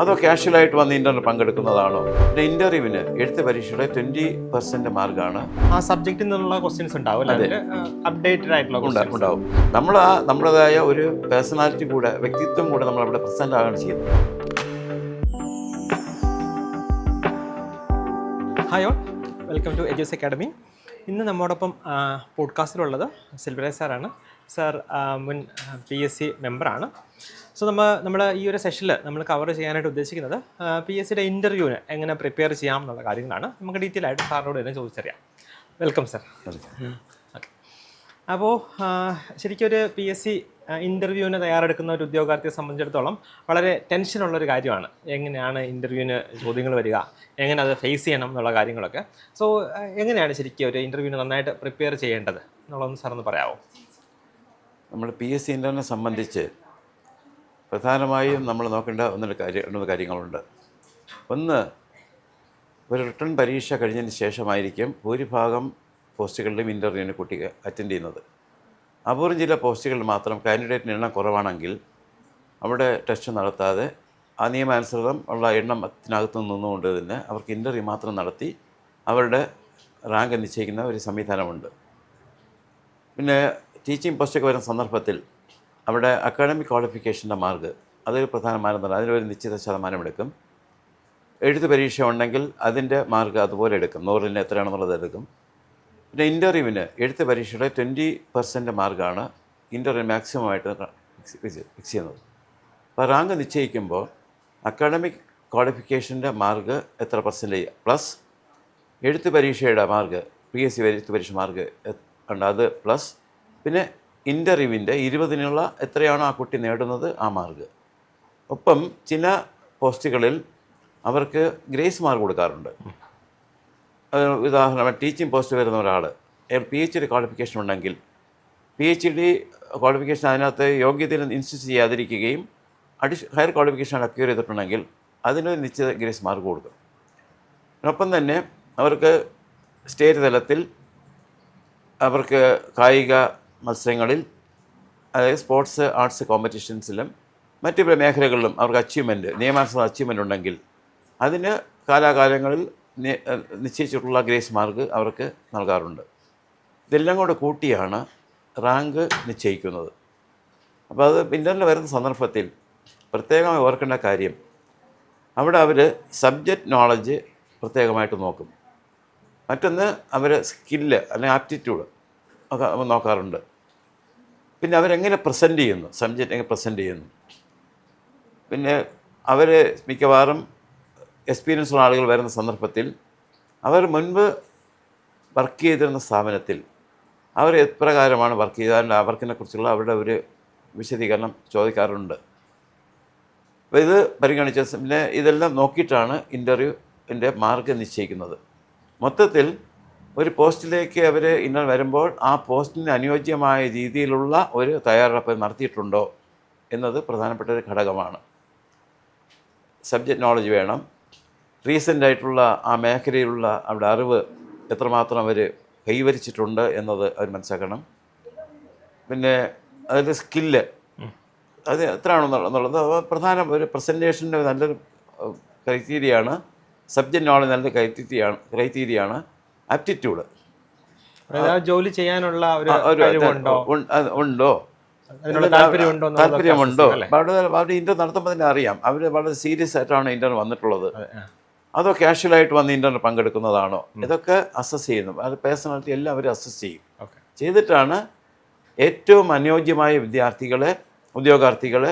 അതോ കാഷ്വലായിട്ട് വന്ന് ഇൻ്റർവ്യൂ പങ്കെടുക്കുന്നതാണോ? പിന്നെ ഇൻ്റർവ്യൂവിന് എഴുത്ത് പരീക്ഷയുടെ 20% മാർക്കാണ്. ആ സബ്ജക്റ്റിൽ നിന്നുള്ള ക്വസ്റ്റ്യൻസ് ഉണ്ടാവും, അപ്ഡേറ്റഡ് ആയിട്ടുള്ള ഉണ്ടാവും. നമ്മൾ നമ്മുടേതായ ഒരു പേഴ്സണാലിറ്റി കൂടെ, വ്യക്തിത്വം കൂടെ നമ്മൾ അവിടെ പ്രസന്റ് ആവുകയാണ് ചെയ്യുന്നത്. Hi all, welcome to Eju's academy. ഇന്ന് നമ്മോടൊപ്പം പോഡ്കാസ്റ്റിലുള്ളത് സിൽവരാജ് സാറാണ്. സാർ മുൻ PSC മെമ്പറാണ്. സോ നമ്മുടെ ഈ ഒരു സെഷനിൽ നമ്മൾ കവർ ചെയ്യാനായിട്ട് ഉദ്ദേശിക്കുന്നത് PSCയുടെ ഇൻ്റർവ്യൂവിന് എങ്ങനെ പ്രിപ്പയർ ചെയ്യാം എന്നുള്ള കാര്യങ്ങളാണ്. നമുക്ക് ഡീറ്റെയിൽ ആയിട്ട് സാറിനോട് തന്നെ ചോദിച്ചറിയാം. Welcome sir. ഓക്കെ, അപ്പോൾ ശരിക്കും ഒരു PSC ഇൻ്റർവ്യൂവിന് തയ്യാറെടുക്കുന്ന ഒരു ഉദ്യോഗാർത്ഥിയെ സംബന്ധിച്ചിടത്തോളം വളരെ ടെൻഷനുള്ളൊരു കാര്യമാണ്. എങ്ങനെയാണ് ഇൻ്റർവ്യൂവിന് ചോദ്യങ്ങൾ വരിക, എങ്ങനെ അത് ഫേസ് ചെയ്യണം എന്നുള്ള കാര്യങ്ങളൊക്കെ. സോ എങ്ങനെയാണ് ശരിക്കും ഒരു ഇൻ്റർവ്യൂവിന് നന്നായിട്ട് പ്രിപ്പയർ ചെയ്യേണ്ടത് എന്നുള്ളതൊന്ന് സാറൊന്ന് പറയാമോ? നമ്മൾ PSC ഇൻ്റർവ്യൂവിനെ സംബന്ധിച്ച് പ്രധാനമായും നമ്മൾ നോക്കേണ്ട രണ്ട് കാര്യങ്ങളുണ്ട്. ഒന്ന്, ഒരു റിട്ടേൺ പരീക്ഷ കഴിഞ്ഞതിന് ശേഷമായിരിക്കും ഭൂരിഭാഗം പോസ്റ്റുകളിലും ഇൻ്റർവ്യൂവിന് കുട്ടികൾ അറ്റൻഡ് ചെയ്യുന്നത്. അപൂർവം ചില പോസ്റ്റുകളിൽ മാത്രം കാൻഡിഡേറ്റിന് എണ്ണം കുറവാണെങ്കിൽ അവിടെ ടെസ്റ്റ് നടത്താതെ ആ നിയമാനുസൃതം ഉള്ള എണ്ണത്തിനകത്ത് നിന്നുകൊണ്ട് തന്നെ അവർക്ക് ഇൻ്റർവ്യൂ മാത്രം നടത്തി അവരുടെ റാങ്ക് നിശ്ചയിക്കുന്ന ഒരു സംവിധാനമുണ്ട്. പിന്നെ ടീച്ചിങ് പോസ്റ്റൊക്കെ വരുന്ന സന്ദർഭത്തിൽ അവിടെ അക്കാഡമിക് ക്വാളിഫിക്കേഷൻ്റെ മാർക്ക് അതൊരു പ്രധാന മാനദണ്ഡം. അതിനൊരു നിശ്ചിത ശതമാനം എടുക്കും. എഴുത്ത് പരീക്ഷ ഉണ്ടെങ്കിൽ അതിൻ്റെ മാർക്ക് അതുപോലെ എടുക്കും, 100-ന് എത്രയാണെന്നുള്ളത് എടുക്കും. പിന്നെ ഇൻ്റർവ്യൂവിന് എഴുത്ത് പരീക്ഷയുടെ 20% മാർക്കാണ് ഇൻ്റർവ്യൂ മാക്സിമമായിട്ട് ഫിക്സ് ചെയ്യുന്നത്. അപ്പോൾ റാങ്ക് നിശ്ചയിക്കുമ്പോൾ അക്കാഡമിക് ക്വാളിഫിക്കേഷൻ്റെ മാർക്ക് എത്ര പെർസെൻറ്റേജ് പ്ലസ് എഴുത്ത് പരീക്ഷയുടെ മാർക്ക്, PSC എഴുത്ത് പരീക്ഷ മാർക്ക് ഉണ്ട്, അത് പ്ലസ് പിന്നെ ഇൻ്റർവ്യൂവിൻ്റെ 20-നുള്ള എത്രയാണോ ആ കുട്ടി നേടുന്നത് ആ മാർക്ക്. ഒപ്പം ചില പോസ്റ്റുകളിൽ അവർക്ക് ഗ്രേസ് മാർക്ക് കൊടുക്കാറുണ്ട്. ഉദാഹരണം, ടീച്ചിങ് പോസ്റ്റ് വരുന്ന ഒരാൾ PhD ക്വാളിഫിക്കേഷൻ ഉണ്ടെങ്കിൽ PhD ക്വാളിഫിക്കേഷൻ അതിനകത്ത് യോഗ്യതയിൽ ഇൻസിസ്റ്റ് ചെയ്യാതിരിക്കുകയും ഹയർ ക്വാളിഫിക്കേഷൻ അക്വയർ ചെയ്തിട്ടുണ്ടെങ്കിൽ അതിന് നിശ്ചിത ഗ്രേസ് മാർക്ക് കൊടുക്കും. ഒപ്പം തന്നെ അവർക്ക് സ്റ്റേറ്റ് തലത്തിൽ അവർക്ക് കായിക മത്സരങ്ങളിൽ, അതായത് സ്പോർട്സ് ആർട്സ് കോമ്പറ്റീഷൻസിലും മറ്റ് മേഖലകളിലും അവർക്ക് നിയമാനുസൃത അച്ചീവ്മെൻ്റ് ഉണ്ടെങ്കിൽ അതിന് കാലാകാലങ്ങളിൽ നിശ്ചയിച്ചിട്ടുള്ള ഗ്രേസ് മാർക്ക് അവർക്ക് നൽകാറുണ്ട്. ഇതെല്ലാം കൂടെ കൂട്ടിയാണ് റാങ്ക് നിശ്ചയിക്കുന്നത്. അപ്പോൾ അത് ഇൻ്റർവ്യൂവിൽ വരുന്ന സന്ദർഭത്തിൽ പ്രത്യേകമായി ഓർക്കേണ്ട കാര്യം, അവിടെ അവർ സബ്ജക്റ്റ് നോളജ് പ്രത്യേകമായിട്ട് നോക്കും. മറ്റൊന്ന് അവർ സ്കില്ല് അല്ലെങ്കിൽ ആപ്റ്റിറ്റ്യൂഡ് ഒക്കെ നോക്കാറുണ്ട്. പിന്നെ അവരെങ്ങനെ പ്രസൻറ്റ് ചെയ്യുന്നു, സബ്ജക്റ്റ് എങ്ങനെ പ്രസൻറ്റ് ചെയ്യുന്നു. പിന്നെ അവർ മിക്കവാറും എക്സ്പീരിയൻസ് ഉള്ള ആളുകൾ വരുന്ന സന്ദർഭത്തിൽ അവർ മുൻപ് വർക്ക് ചെയ്തിരുന്ന സ്ഥാപനത്തിൽ അവർ എപ്രകാരമാണ് വർക്ക് ചെയ്തത്, ആ വർക്കിനെ കുറിച്ചുള്ള അവരുടെ ഒരു വിശദീകരണം ചോദിക്കാറുണ്ട്. അപ്പോൾ ഇത് പരിഗണിച്ച പിന്നെ ഇതെല്ലാം നോക്കിയിട്ടാണ് ഇൻ്റർവ്യൂവിൻ്റെ മാർക്ക് നിശ്ചയിക്കുന്നത്. മൊത്തത്തിൽ ഒരു പോസ്റ്റിലേക്ക് അവർ വരുമ്പോൾ ആ പോസ്റ്റിന് അനുയോജ്യമായ രീതിയിലുള്ള ഒരു തയ്യാറെടുപ്പ് നടത്തിയിട്ടുണ്ടോ എന്നത് പ്രധാനപ്പെട്ട ഒരു ഘടകമാണ്. സബ്ജക്റ്റ് നോളജ് വേണം. റീസെൻ്റായിട്ടുള്ള ആ മേഖലയിലുള്ള അവരുടെ അറിവ് എത്രമാത്രം അവർ കൈവരിച്ചിട്ടുണ്ട് എന്നത് അവർ മനസ്സിലാക്കണം. പിന്നെ അതിൻ്റെ സ്കില്ല് അത് എത്രയാണെന്നുള്ളത് പ്രധാന ഒരു പ്രസൻറ്റേഷൻ്റെ നല്ലൊരു ക്രൈറ്റീരിയയാണ്. സബ്ജക്റ്റ് നോളജ് നല്ല ക്രൈറ്റീരിയയാണ്. ആപ്റ്റിറ്റ്യൂഡ്, ജോലി ചെയ്യാനുള്ള ഉണ്ടോ, താല്പര്യമുണ്ടോ. അവരുടെ ഇൻ്റർവ്യൂ നടത്തുമ്പോൾ തന്നെ അറിയാം അവർ വളരെ സീരിയസ് ആയിട്ടാണ് ഇൻ്റർവ്യൂ വന്നിട്ടുള്ളത്, അതോ കാഷ്വലായിട്ട് വന്ന് ഇൻ്റർവ്യൂ പങ്കെടുക്കുന്നതാണോ, ഇതൊക്കെ അസസ് ചെയ്യുന്നു. അത് പേഴ്സണാലിറ്റി എല്ലാം അവർ അസസ് ചെയ്യും. ചെയ്തിട്ടാണ് ഏറ്റവും അനുയോജ്യമായ ഉദ്യോഗാർത്ഥികളെ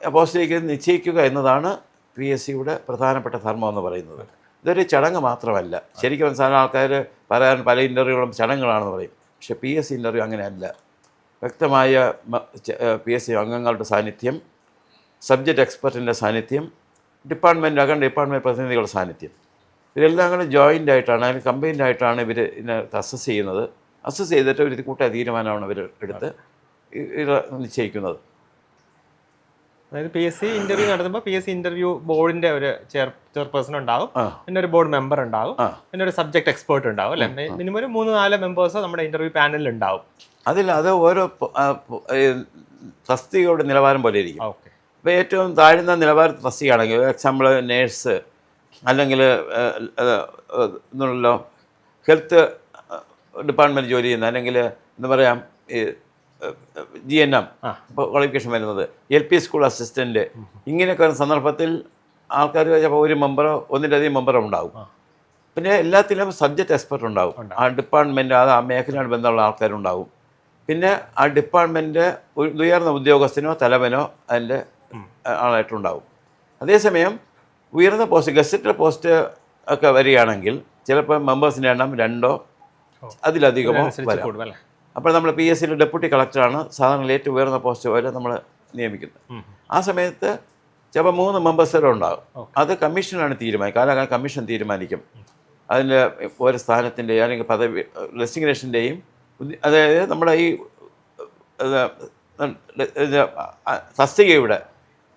പോസ്റ്റിലേക്ക് നിശ്ചയിക്കുക എന്നതാണ് PSCയുടെ പ്രധാനപ്പെട്ട ധർമ്മം എന്ന് പറയുന്നത്. ഇതൊരു ചടങ്ങ് മാത്രമല്ല. ശരിക്കും മനസ്സിലായ ആൾക്കാർ പറയാൻ പല ഇൻ്റർവ്യൂകളും ചടങ്ങുകളാണെന്ന് പറയും. പക്ഷേ PSC ഇൻ്റർവ്യൂ അങ്ങനെയല്ല. വ്യക്തമായ PSC അംഗങ്ങളുടെ സാന്നിധ്യം, സബ്ജക്റ്റ് എക്സ്പെർട്ടിൻ്റെ സാന്നിധ്യം, ഡിപ്പാർട്ട്മെൻറ്റ് പ്രതിനിധികളുടെ സാന്നിധ്യം, ഇതെല്ലാം കൂടെ ജോയിൻ്റ് ആയിട്ടാണ്, അല്ലെങ്കിൽ കമ്പൈൻഡ് ആയിട്ടാണ് ഇവർ ഇതിനകത്ത് അസസ് ചെയ്യുന്നത്. അസസ് ചെയ്തിട്ട് ഒരു കൂട്ടായ തീരുമാനമാണ് ഇവർ എടുത്ത് ഇത് നിശ്ചയിക്കുന്നത്. അതായത് PSC ഇൻ്റർവ്യൂ നടത്തുമ്പോൾ PSC ഇൻ്റർവ്യൂ ബോർഡിൻ്റെ ഒരു ചെയർപേഴ്സൺ ഉണ്ടാവും, പിന്നെ ഒരു ബോർഡ് മെമ്പർ ഉണ്ടാവും, പിന്നെ ഒരു സബ്ജക്ട് എക്സ്പേർട്ട് ഉണ്ടാവും, അല്ലേ? മിനിമം ഒരു 3-4 മെമ്പേഴ്സ് നമ്മുടെ ഇൻ്റർവ്യൂ പാനലിൽ ഉണ്ടാവും. അത് ഓരോ തസ്തികയുടെ നിലവാരം പോലെ ഇരിക്കും. ഇപ്പോൾ ഏറ്റവും താഴ്ന്ന നിലവാരത്തിൽ തസ്തികയാണെങ്കിൽ എക്സാമ്പിൾ നേഴ്സ് അല്ലെങ്കിൽ എന്നുള്ള ഹെൽത്ത് ഡിപ്പാർട്ട്മെൻറ്റ് ജോലി ചെയ്യുന്ന അല്ലെങ്കിൽ എന്താ പറയാം ഈ GNM ക്വാളിഫിക്കേഷൻ വരുന്നത് LP സ്കൂൾ അസിസ്റ്റൻറ്റ് ഇങ്ങനെയൊക്കെ വരുന്ന സന്ദർഭത്തിൽ ആൾക്കാർ ചിലപ്പോൾ ഒരു മെമ്പറോ ഒന്നിലധികം മെമ്പറോ ഉണ്ടാവും. പിന്നെ എല്ലാത്തിലും സബ്ജക്റ്റ് എക്സ്പെർട്ട് ഉണ്ടാവും. ആ ഡിപ്പാർട്ട്മെൻറ്റ് അത് ആ മേഖലയോട് ബന്ധമുള്ള ആൾക്കാരുണ്ടാവും. പിന്നെ ആ ഡിപ്പാർട്ട്മെൻറ്റ് ഉയർന്ന ഉദ്യോഗസ്ഥനോ തലവനോ അതിൻ്റെ ആളായിട്ടുണ്ടാവും. അതേസമയം ഉയർന്ന പോസ്റ്റ് ഗസറ്റഡ് പോസ്റ്റ് ഒക്കെ വരികയാണെങ്കിൽ ചിലപ്പോൾ മെമ്പേഴ്സിൻ്റെ എണ്ണം 2 അതിലധികമോ വരാം. അപ്പോൾ നമ്മൾ PSCയിൽ ഡെപ്യൂട്ടി കളക്ടറാണ് സാധാരണ ഏറ്റവും ഉയർന്ന പോസ്റ്റ് വരെ നമ്മൾ നിയമിക്കുന്നത്. ആ സമയത്ത് ചിലപ്പോൾ 3 മെമ്പേഴ്സ് വരെ ഉണ്ടാകും. അത് കമ്മീഷനാണ് തീരുമാനിക്കുക. കാലാകാലം കമ്മീഷൻ തീരുമാനിക്കും അതിൻ്റെ ഓരോ സ്ഥാനത്തിൻ്റെയും അല്ലെങ്കിൽ പദവി ഡെസിഗ്നേഷൻ്റെയും. അതായത് നമ്മുടെ ഈ തസ്തികയുടെ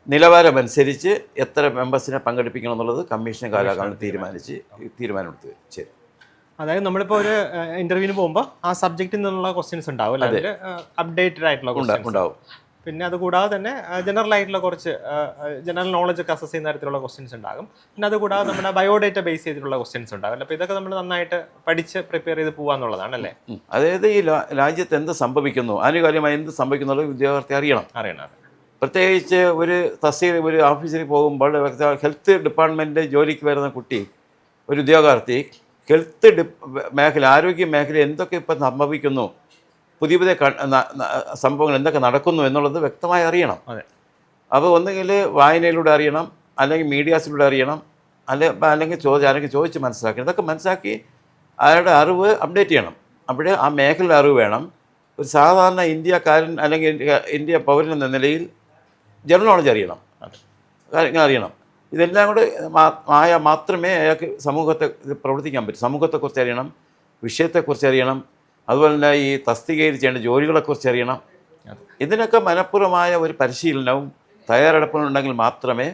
നിലവാരമനുസരിച്ച് എത്ര മെമ്പേഴ്സിനെ പങ്കെടുപ്പിക്കണം എന്നുള്ളത് കമ്മീഷൻ കാലാകാലം തീരുമാനമെടുത്ത് ശരി. അതായത് നമ്മളിപ്പോൾ ഒരു ഇന്റർവ്യൂവിന് പോകുമ്പോൾ ആ സബ്ജക്റ്റിൽ നിന്നുള്ള ക്വസ്റ്റ്യൻസ് ഉണ്ടാവും അല്ലേ, അപ്ഡേറ്റഡ് ആയിട്ടുള്ള ഉണ്ടാവും. പിന്നെ അതുകൂടാതെ തന്നെ ജനറൽ ആയിട്ടുള്ള കുറച്ച് ജനറൽ നോളജ് ഒക്കെ അസസ് ചെയ്യുന്ന തരത്തിലുള്ള ക്വസ്റ്റ്യൻസ് ഉണ്ടാകും. പിന്നെ അതുകൂടാതെ നമ്മുടെ ബയോഡേറ്റ ബേസ് ചെയ്തിട്ടുള്ള ക്വസ്റ്റ്യൻസ് ഉണ്ടാകും. അപ്പോൾ ഇതൊക്കെ നമ്മൾ നന്നായിട്ട് പഠിച്ച് പ്രിപ്പയർ ചെയ്ത് പോകാന്നുള്ളതാണ് അല്ലേ. അതായത് ഈ രാജ്യത്ത് എന്ത് സംഭവിക്കുന്നു, ആനുകാലികമായി എന്ത് സംഭവിക്കുന്നുള്ളത് വിദ്യാർത്ഥി അറിയണം. പ്രത്യേകിച്ച് ഒരു തസ്തിക ഒരു ഓഫീസിൽ പോകുമ്പോൾ ഹെൽത്ത് ഡിപ്പാർട്ട്മെൻറ്റ് ജോലിക്ക് വരുന്ന കുട്ടി ഒരു ഉദ്യോഗാർത്ഥി ഹെൽത്ത് മേഖല ആരോഗ്യ മേഖല എന്തൊക്കെ ഇപ്പം സംഭവിക്കുന്നു, പുതിയ പുതിയ സംഭവങ്ങൾ എന്തൊക്കെ നടക്കുന്നു എന്നുള്ളത് വ്യക്തമായി അറിയണം. അപ്പോൾ ഒന്നുകിൽ വായനയിലൂടെ അറിയണം, അല്ലെങ്കിൽ മീഡിയാസിലൂടെ അറിയണം, അല്ലെങ്കിൽ ചോദിച്ച് മനസ്സിലാക്കണം. ഇതൊക്കെ മനസ്സിലാക്കി അയാളുടെ അറിവ് അപ്ഡേറ്റ് ചെയ്യണം. അവിടെ ആ മേഖലയുടെ അറിവ് വേണം. ഒരു സാധാരണ ഇന്ത്യക്കാരൻ അല്ലെങ്കിൽ ഇന്ത്യ പൗരൻ എന്ന നിലയിൽ ജനറൽ നോളജ് അറിയണം, കാര്യങ്ങൾ അറിയണം. ഇതെല്ലാം കൂടെ ആയാൽ മാത്രമേ അയാൾക്ക് സമൂഹത്തെ പ്രവർത്തിക്കാൻ പറ്റൂ. സമൂഹത്തെക്കുറിച്ച് അറിയണം, വിഷയത്തെക്കുറിച്ച് അറിയണം, അതുപോലെ തന്നെ ഈ തസ്തികയിൽ ചെയ്യേണ്ട ജോലികളെക്കുറിച്ച് അറിയണം. ഇതിനൊക്കെ മനഃപൂർവമായ ഒരു പരിശീലനവും തയ്യാറെടുപ്പും ഉണ്ടെങ്കിൽ മാത്രമേ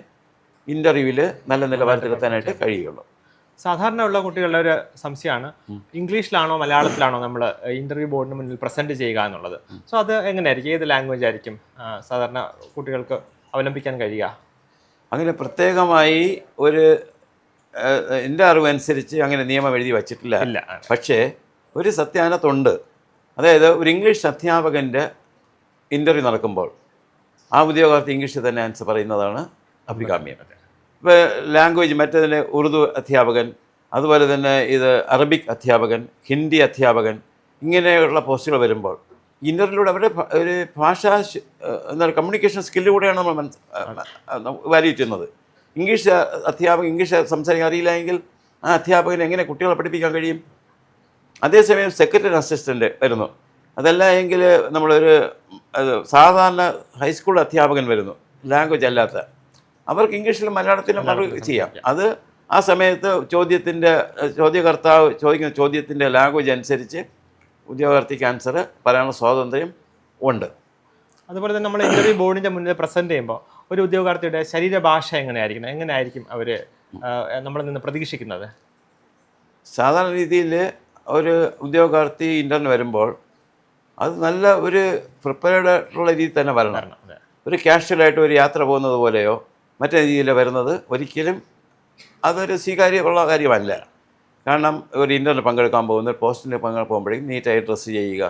ഇൻ്റർവ്യൂവിൽ നല്ല നിലവാരത്തിലെത്താനായിട്ട് കഴിയുള്ളൂ. സാധാരണ ഉള്ള കുട്ടികളുടെ ഒരു സംശയമാണ് ഇംഗ്ലീഷിലാണോ മലയാളത്തിലാണോ നമ്മൾ ഇൻ്റർവ്യൂ ബോർഡിന് മുന്നിൽ പ്രസൻറ്റ് ചെയ്യുക എന്നുള്ളത്. സോ അത് എങ്ങനെയായിരിക്കും, ഏത് ലാംഗ്വേജ് ആയിരിക്കും സാധാരണ കുട്ടികൾക്ക് അവലംബിക്കാൻ കഴിയുക? അങ്ങനെ പ്രത്യേകമായി ഒരു എൻ്റെ അറിവനുസരിച്ച് അങ്ങനെ നിയമം എഴുതി വച്ചിട്ടില്ല. പക്ഷേ ഒരു സത്യാനത്തുണ്ട്. അതായത് ഒരു ഇംഗ്ലീഷ് അധ്യാപകൻ്റെ ഇൻ്റർവ്യൂ നടക്കുമ്പോൾ ആ ഉദ്യോഗാർത്ഥി ഇംഗ്ലീഷിൽ തന്നെ ആൻസർ പറയുന്നതാണ് അഭികാമ്യം. ഇപ്പോൾ ലാംഗ്വേജ് മറ്റേതിന് ഉറുദു അധ്യാപകൻ, അതുപോലെ തന്നെ ഇത് അറബിക് അധ്യാപകൻ, ഹിന്ദി അധ്യാപകൻ, ഇങ്ങനെയുള്ള പോസ്റ്റുകൾ വരുമ്പോൾ ഇൻ്റർവ്യൂലൂടെ അവരുടെ ഒരു ഭാഷാ എന്താണ് കമ്മ്യൂണിക്കേഷൻ സ്കില്ലിലൂടെയാണ് നമ്മൾ വാല്യൂറ്റ് ചെയ്യുന്നത്. ഇംഗ്ലീഷ് അധ്യാപകൻ ഇംഗ്ലീഷ് സംസാരിക്കാൻ അറിയില്ലെങ്കിൽ ആ അധ്യാപകന് എങ്ങനെ കുട്ടികളെ പഠിപ്പിക്കാൻ കഴിയും? അതേസമയം സെക്രട്ടറി അസിസ്റ്റൻ്റ് വരുന്നു, അതല്ല എങ്കിൽ നമ്മളൊരു സാധാരണ ഹൈസ്കൂൾ അധ്യാപകൻ വരുന്നു, ലാംഗ്വേജ് അല്ലാത്ത, അവർക്ക് ഇംഗ്ലീഷിലും മലയാളത്തിലും അവർ ചെയ്യാം. അത് ആ സമയത്ത് ചോദ്യകർത്താവ് ചോദിക്കുന്ന ചോദ്യത്തിൻ്റെ ലാംഗ്വേജ് അനുസരിച്ച് ഉദ്യോഗാർത്ഥിക്ക് ആൻസർ പറയാനുള്ള സ്വാതന്ത്ര്യം ഉണ്ട്. അതുപോലെ തന്നെ നമ്മൾ ഇൻ്റർവ്യൂ ബോർഡിൻ്റെ മുന്നിൽ പ്രസൻറ്റ് ചെയ്യുമ്പോൾ ഒരു ഉദ്യോഗാർത്ഥിയുടെ ശരീരഭാഷ എങ്ങനെയായിരിക്കും അവർ നമ്മളിൽ നിന്ന് പ്രതീക്ഷിക്കുന്നത്? സാധാരണ രീതിയിൽ ഒരു ഉദ്യോഗാർത്ഥി ഇൻ്റർവ്യൂ വരുമ്പോൾ അത് നല്ല ഒരു പ്രിപ്പയർഡ് ആയിട്ടുള്ള രീതിയിൽ തന്നെ വരണം. ഒരു കാഷ്വലായിട്ട് ഒരു യാത്ര പോകുന്നത് പോലെയോ മറ്റേ രീതിയിൽ വരുന്നത് ഒരിക്കലും അതൊരു സ്വീകാര്യമുള്ള കാര്യമല്ല. കാരണം ഒരു ഇൻ്റർവ്യൂ പങ്കെടുക്കാൻ പോകുന്ന പോസ്റ്റിന് പോകുമ്പോഴേക്കും നീറ്റായി ഡ്രസ്സ് ചെയ്യുക,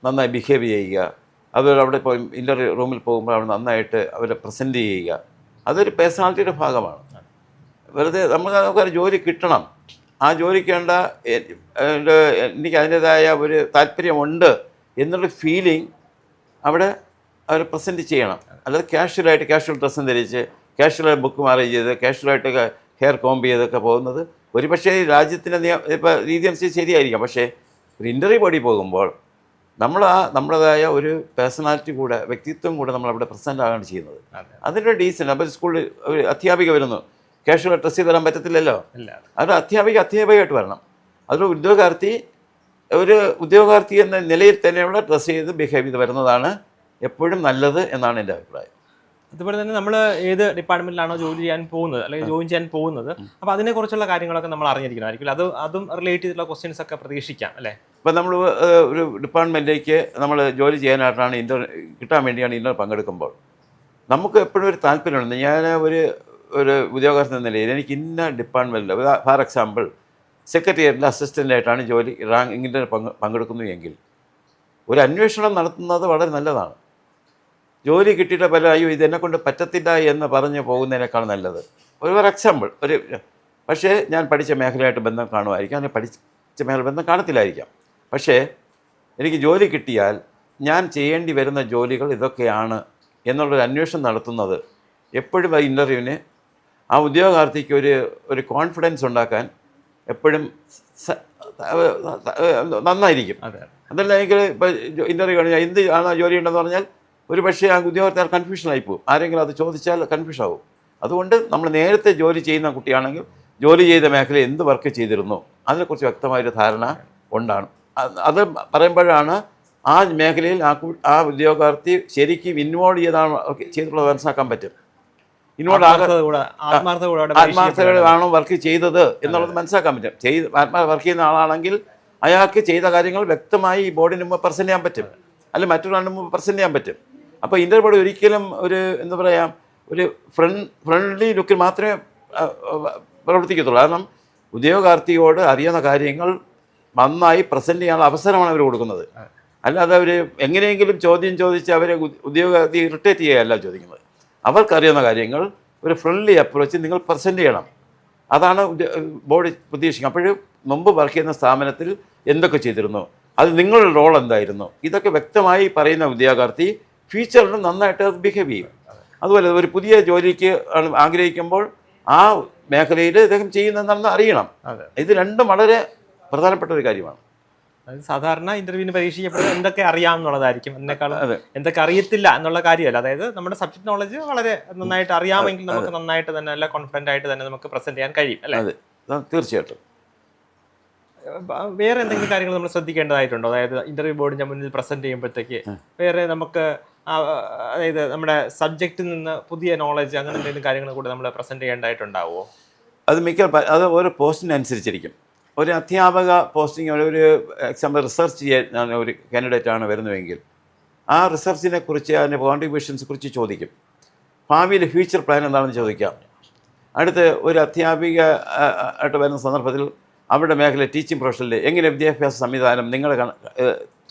നന്നായി ബിഹേവ് ചെയ്യുക, അതുപോലെ അവിടെ പോയി ഇൻ്റർവ്യൂ റൂമിൽ പോകുമ്പോൾ അവിടെ നന്നായിട്ട് അവരെ പ്രസൻറ്റ് ചെയ്യുക, അതൊരു പേഴ്സണാലിറ്റിയുടെ ഭാഗമാണ്. വെറുതെ നമുക്കൊരു ജോലി കിട്ടണം, ആ ജോലിക്ക് വേണ്ട എനിക്ക് അതിൻ്റേതായ ഒരു താല്പര്യമുണ്ട് എന്നുള്ള ഫീലിംഗ് അവിടെ അവർ പ്രസൻറ്റ് ചെയ്യണം. അല്ലാതെ കാഷ്വൽ ഡ്രസ്സും ധരിച്ച് കാഷ്വലായി ബുക്ക് മാറേജ് ചെയ്ത് കാഷ്വലായിട്ട് ഹെയർ കോംബ് ചെയ്തൊക്കെ പോകുന്നത് ഒരുപക്ഷേ രാജ്യത്തിൻ്റെ ഇപ്പോൾ രീതി അനുസരിച്ച് ശരിയായിരിക്കാം. പക്ഷേ ഒരു ഇൻ്റർവ്യൂ ബോഡി പോകുമ്പോൾ നമ്മൾ നമ്മുടേതായ ഒരു പേഴ്സണാലിറ്റി കൂടെ വ്യക്തിത്വം കൂടെ നമ്മളവിടെ പ്രസൻറ്റ് ആകാണ് ചെയ്യുന്നത്. അതിൻ്റെ ഡീസൻ്റ്. അപ്പോൾ സ്കൂളിൽ ഒരു അധ്യാപിക വരുന്നു, കാഷ്വൽ ഡ്രസ്സ് ചെയ്ത് വരാൻ പറ്റത്തില്ലല്ലോ. അത് അധ്യാപികയായിട്ട് വരണം. അതൊരു ഉദ്യോഗാർത്ഥി എന്ന നിലയിൽ തന്നെയുള്ള ഡ്രസ്സ് ചെയ്ത് ബിഹേവ് ചെയ്ത് വരുന്നതാണ് എപ്പോഴും നല്ലത് എന്നാണ് എൻ്റെ അഭിപ്രായം. അതുപോലെ തന്നെ നമ്മൾ ഏത് ഡിപ്പാർട്ട്മെൻറ്റിലാണോ ജോലി ചെയ്യാൻ പോകുന്നത് അല്ലെങ്കിൽ ജോയിൻ ചെയ്യാൻ പോകുന്നത്, അപ്പോൾ അതിനെക്കുറിച്ചുള്ള കാര്യങ്ങളൊക്കെ നമ്മൾ അറിഞ്ഞിരിക്കണമായിരിക്കും. അതും റിലേറ്റ് ചെയ്തിട്ടുള്ള ക്വസ്റ്റ്യൻസ് ഒക്കെ പ്രതീക്ഷിക്കാം അല്ലേ? ഇപ്പം നമ്മൾ ഒരു ഡിപ്പാർട്ട്മെൻറ്റിലേക്ക് നമ്മൾ ജോലി ചെയ്യാനായിട്ടാണ് കിട്ടാൻ വേണ്ടിയാണ് ഇൻ്റർവ്യൂ പങ്കെടുക്കുമ്പോൾ നമുക്ക് എപ്പോഴും ഒരു താല്പര്യമുണ്ട്. ഞാൻ ഒരു ഉദ്യോഗസ്ഥൻ എന്ന നിലയിൽ എനിക്ക് ഇന്ന ഡിപ്പാർട്ട്മെൻറ്റിൽ, ഫോർ എക്സാമ്പിൾ സെക്രട്ടേറിയറ്റിൽ അസിസ്റ്റൻ്റായിട്ടാണ് ജോലി റാങ്കിങ്ങിൻ്റെ പങ്കെടുക്കുന്നു എങ്കിൽ ഒരു അന്വേഷണം നടത്തുന്നത് വളരെ നല്ലതാണ്. ജോലി കിട്ടിയിട്ട് പല അയ്യോ ഇതെന്നെ കൊണ്ട് പറ്റത്തില്ല എന്ന് പറഞ്ഞ് പോകുന്നതിനേക്കാൾ നല്ലത് ഫോർ എക്സാമ്പിൾ പക്ഷേ ഞാൻ പഠിച്ച മേഖലയായിട്ട് ബന്ധം കാണുമായിരിക്കാം, അല്ലെങ്കിൽ പഠിച്ച മേഖല ബന്ധം കാണത്തില്ലായിരിക്കാം. പക്ഷേ എനിക്ക് ജോലി കിട്ടിയാൽ ഞാൻ ചെയ്യേണ്ടി വരുന്ന ജോലികൾ ഇതൊക്കെയാണ് എന്നുള്ളൊരു അന്വേഷണം നടത്തുന്നത് എപ്പോഴും ആ ഇൻ്റർവ്യൂവിന് ആ ഉദ്യോഗാർത്ഥിക്ക് ഒരു കോൺഫിഡൻസ് ഉണ്ടാക്കാൻ എപ്പോഴും നന്നായിരിക്കും. അതല്ല എനിക്ക് ഇപ്പോൾ ഇൻ്റർവ്യൂ കഴിഞ്ഞാൽ എന്ത് ആണ് ജോലി ഉണ്ടെന്ന് പറഞ്ഞാൽ ഒരു പക്ഷേ ആ ഉദ്യോഗാർത്ഥി കൺഫ്യൂഷനായി പോകും. ആരെങ്കിലും അത് ചോദിച്ചാൽ കൺഫ്യൂഷൻ ആവും. അതുകൊണ്ട് നമ്മൾ നേരത്തെ ജോലി ചെയ്യുന്ന കുട്ടിയാണെങ്കിൽ ജോലി ചെയ്ത മേഖല എന്ത് വർക്ക് ചെയ്തിരുന്നു അതിനെക്കുറിച്ച് വ്യക്തമായൊരു ധാരണ ഉണ്ടാണ്. അത് പറയുമ്പോഴാണ് ആ മേഖലയിൽ ആ ഉദ്യോഗാർത്ഥി ശരിക്കും ഇൻവോൾവ് ചെയ്തിട്ടുള്ളത് മനസ്സിലാക്കാൻ പറ്റും. ഇൻവോൾവ് ആത്മാർത്ഥതയോടെയാണോ വർക്ക് ചെയ്തത് എന്നുള്ളത് മനസ്സിലാക്കാൻ പറ്റും. വർക്ക് ചെയ്യുന്ന ആളാണെങ്കിൽ അയാൾക്ക് ചെയ്ത കാര്യങ്ങൾ വ്യക്തമായി ഈ ബോർഡിന് മുമ്പ് പ്രസൻറ്റ് ചെയ്യാൻ പറ്റും, അല്ലെങ്കിൽ മറ്റൊരാളിന് മുമ്പ് പ്രസൻറ്റ് ചെയ്യാൻ പറ്റും. അപ്പോൾ ഇൻ്റർവ്യൂ ഒരിക്കലും എന്താ പറയുക, ഒരു ഫ്രണ്ട്ലി ലുക്കിൽ മാത്രമേ പ്രവർത്തിക്കത്തുള്ളൂ. കാരണം ഉദ്യോഗാർത്ഥിയോട് അറിയുന്ന കാര്യങ്ങൾ നന്നായി പ്രസൻറ്റ് ചെയ്യാനുള്ള അവസരമാണ് അവർ കൊടുക്കുന്നത്. അല്ലാതെ അവർ എങ്ങനെയെങ്കിലും ചോദ്യം ചോദിച്ച് അവരെ ഉദ്യോഗാർത്ഥി ഇറിറ്റേറ്റ് ചെയ്യുകയല്ല ചോദിക്കുന്നത്. അവർക്കറിയുന്ന കാര്യങ്ങൾ ഒരു ഫ്രണ്ട്ലി അപ്രോച്ച് നിങ്ങൾ പ്രസൻറ്റ് ചെയ്യണം. അതാണ് ബോർഡ് പ്രതീക്ഷിക്കുന്നത്. അപ്പോഴും മുമ്പ് വർക്ക് ചെയ്യുന്ന സ്ഥാപനത്തിൽ എന്തൊക്കെ ചെയ്തിരുന്നു, അത് നിങ്ങളുടെ റോൾ എന്തായിരുന്നു, ഇതൊക്കെ വ്യക്തമായി പറയുന്ന ഉദ്യോഗാർത്ഥി ഫ്യൂച്ചറിൽ നന്നായിട്ട് ബിഹേവ് ചെയ്യും. അതുപോലെ ഒരു പുതിയ ജോലിക്ക് ആഗ്രഹിക്കുമ്പോൾ ആ മേഖലയിൽ അദ്ദേഹം ചെയ്യുന്നതെന്ന് അറിയണം. ഇത് രണ്ടും വളരെ പ്രധാനപ്പെട്ട ഒരു കാര്യമാണ്. സാധാരണ ഇന്റർവ്യൂവിന് പരീക്ഷിക്കപ്പെടുന്നത് എന്തൊക്കെ അറിയാം എന്നുള്ളതായിരിക്കും, അതിനേക്കാളും എന്തൊക്കെ അറിയത്തില്ല എന്നുള്ള കാര്യമല്ല. അതായത് നമ്മുടെ സബ്ജക്ട് നോളജ് വളരെ നന്നായിട്ട് അറിയാമെങ്കിൽ നമുക്ക് നന്നായിട്ട് തന്നെ നല്ല കോൺഫിഡൻ്റ് ആയിട്ട് തന്നെ നമുക്ക് പ്രസന്റ് ചെയ്യാൻ കഴിയും അല്ലേ? അതെ, തീർച്ചയായിട്ടും. വേറെ എന്തെങ്കിലും കാര്യങ്ങൾ നമ്മൾ ശ്രദ്ധിക്കേണ്ടതായിട്ടുണ്ടോ? അതായത് ഇന്റർവ്യൂ ബോർഡിന്റെ മുന്നിൽ പ്രസന്റ് ചെയ്യുമ്പോഴത്തേക്ക് വേറെ നമുക്ക് അതായത് നമ്മുടെ സബ്ജക്റ്റിൽ നിന്ന് പുതിയ നോളജ് അങ്ങനെ എന്തെങ്കിലും കാര്യങ്ങൾ കൂടെ നമ്മൾ പ്രസന്റ് ചെയ്യേണ്ടതായിട്ടുണ്ടാവുമോ? അത് ഓരോ പോസ്റ്റിനനുസരിച്ചിരിക്കും. ഒരു അധ്യാപക പോസ്റ്റിംഗ് ഒരു എക്സാമ്പിൾ റിസർച്ച് ചെയ്യാൻ ഒരു കാൻഡിഡേറ്റാണ് വരുന്നതെങ്കിൽ ആ റിസർച്ചിനെ കുറിച്ച് അതിൻ്റെ കോൺട്രിബ്യൂഷൻസിനെ കുറിച്ച് ചോദിക്കും. ഭാവിയിൽ ഫ്യൂച്ചർ പ്ലാൻ എന്താണെന്ന് ചോദിക്കാം. അടുത്ത് ഒരു അധ്യാപിക ആയിട്ട് വരുന്ന സന്ദർഭത്തിൽ അവരുടെ മേഖല ടീച്ചിങ് പ്രൊഫഷനിൽ എങ്ങനെ വിദ്യാഭ്യാസ സംവിധാനം നിങ്ങളുടെ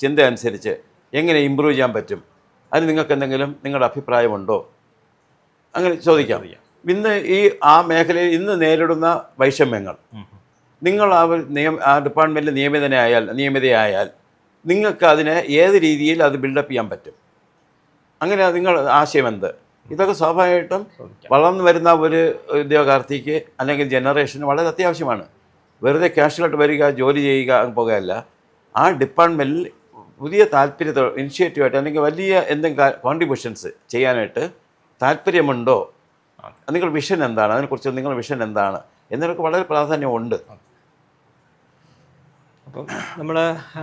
ചിന്ത അനുസരിച്ച് എങ്ങനെ ഇമ്പ്രൂവ് ചെയ്യാൻ പറ്റും, അതിന് നിങ്ങൾക്ക് എന്തെങ്കിലും നിങ്ങളുടെ അഭിപ്രായമുണ്ടോ, അങ്ങനെ ചോദിക്കാം. ഇന്ന് ആ മേഖലയിൽ ഇന്ന് നേരിടുന്ന വൈഷമ്യങ്ങൾ, നിങ്ങൾ ആ ഡിപ്പാർട്ട്മെൻറ്റിൽ നിയമിതയായാൽ നിങ്ങൾക്ക് അതിനെ ഏത് രീതിയിൽ അത് ബിൽഡപ്പ് ചെയ്യാൻ പറ്റും, അങ്ങനെ നിങ്ങൾ ആശയം എന്ത്, ഇതൊക്കെ സ്വാഭാവികമായിട്ടും വളർന്നു വരുന്ന ഒരു ഉദ്യോഗാർത്ഥിക്ക് അല്ലെങ്കിൽ ജനറേഷന് വളരെ അത്യാവശ്യമാണ്. വെറുതെ കാഷ്വലായിട്ട് വരിക, ജോലി ചെയ്യുക പോകുകയല്ല. ആ ഡിപ്പാർട്ട്മെൻറ്റിൽ പുതിയ താല്പര്യത്തോടെ ഇനിഷ്യേറ്റീവായിട്ട് അല്ലെങ്കിൽ വലിയ എന്തെങ്കിലും കോൺട്രിബ്യൂഷൻസ് ചെയ്യാനായിട്ട് താല്പര്യമുണ്ടോ, നിങ്ങളുടെ വിഷൻ എന്താണ്, അതിനെക്കുറിച്ച് നിങ്ങളുടെ വിഷൻ എന്താണ് എന്നതൊക്കെ വളരെ പ്രാധാന്യമുണ്ട്. അപ്പം നമ്മൾ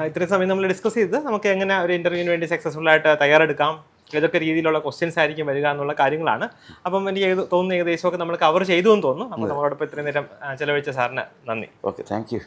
ഇത്രയും സമയം നമ്മൾ ഡിസ്കസ് ചെയ്ത് നമുക്ക് എങ്ങനെ ഒരു ഇൻ്റർവ്യൂവിന് വേണ്ടി സക്സസ്ഫുൾ ആയിട്ട് തയ്യാറെടുക്കാം, ഏതൊക്കെ രീതിയിലുള്ള ക്വസ്റ്റ്യൻസ് ആയിരിക്കും വരിക എന്നുള്ള കാര്യങ്ങളാണ്. അപ്പം എനിക്ക് തോന്നുന്നു ഏകദേശമൊക്കെ നമ്മൾ കവർ ചെയ്തു എന്ന് തോന്നുന്നു. അപ്പോൾ നമ്മളോടൊപ്പം ഇത്രയും നേരം ചിലവഴിച്ച സാറിന് നന്ദി. Okay, thank you.